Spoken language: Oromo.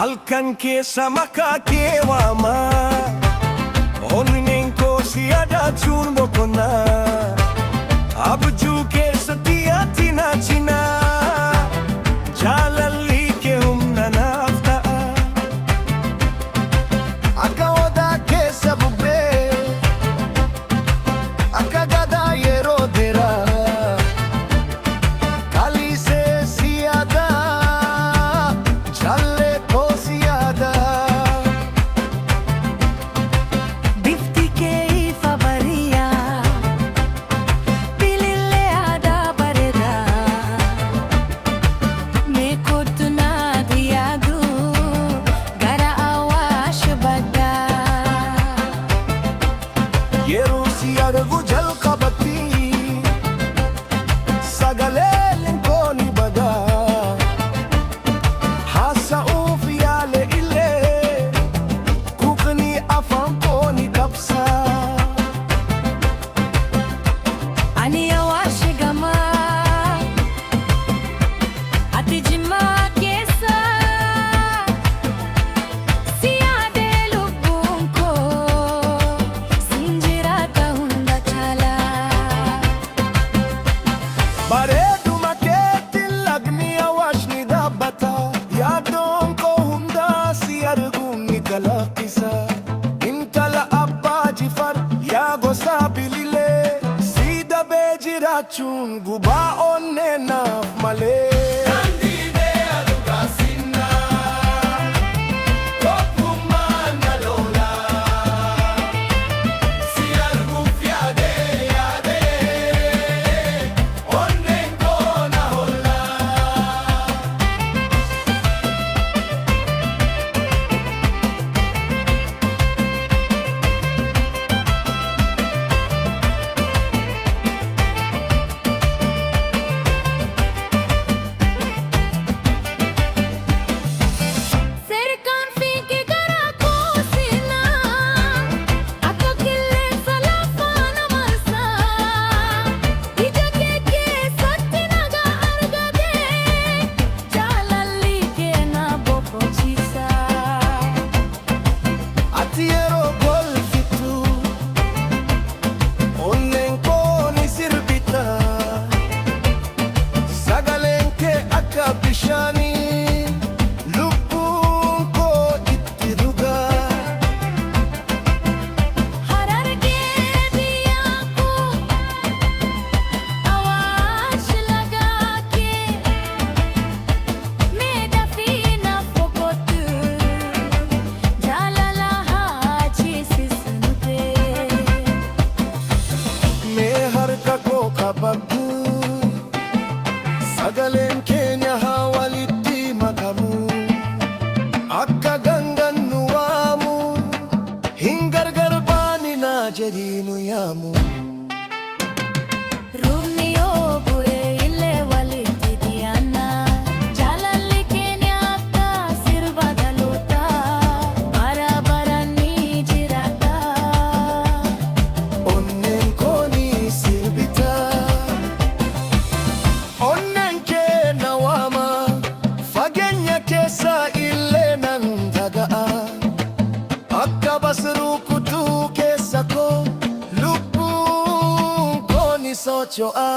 Halkan keessa makaa kee waama, onneen koo si yaadachuun boqonnaa. Abjuu keessatti ati na cinaa, jaalalli kee humna naaf ta'a. Akka odaa keessa bubbee, akka gadaa yeroo dheeraa, kalisee si yaada, jaallee koo si yaada. Bifti kee ifa bariyaa, bilillee aadaa bareedaa. Mee kottu naaf yaadu, gara Awaash baddaa. Yeroo si argu jalqabatti, sagaleen koo ni badaa. Haasa'uuf yaale illee, quuqni afaan koo ni qabsaa. Ani Awaash gamaa, ati Jimmaa keessa. Si yaadee lubbuun koo, siin jiraata hunda caalaa. Bareeduma keetiin lagni Awaash ni dhaabbata. Yaadoon koo hundaa si arguun ni galaafisa. Intala abbaa Jifar yaa gosa bililee, si dabee jiraachuun gubaa onnee naaf malee. Serkaan fiigee garaa koo seenaa, akka qilleensa lafaa na marsaa. Ija kee keessatti nagaa argatee, jaalalli kee na boqochiisa. Ati yeroo golfitu, onneen koo ni sirbita. Sagaleen kee akka bishaanii, lubbuun koo itti dhugaa. Harargee biyyaa koo, Awaash lagaa kee. Mee dafii naaf boqotu, jaalala haa ciisisnutee. Mee harka koo qabadhu, sagaleen keenya haa walitti makamu. Akka gangan nu waamu, hin gargar baaninaa jedhii nu yaamu. Roobni yoo bu'e illee walitti dhiyaanna, jaalalli keenya akka sirba dhalootaa, bara baraan ni jiraata. Onneen koo ni sirbita, onneen kee na waama, fageenya keessa illee nan dhaga'a. Akka basruu kutuu keessa koo, lubbuun koo ni socho'a.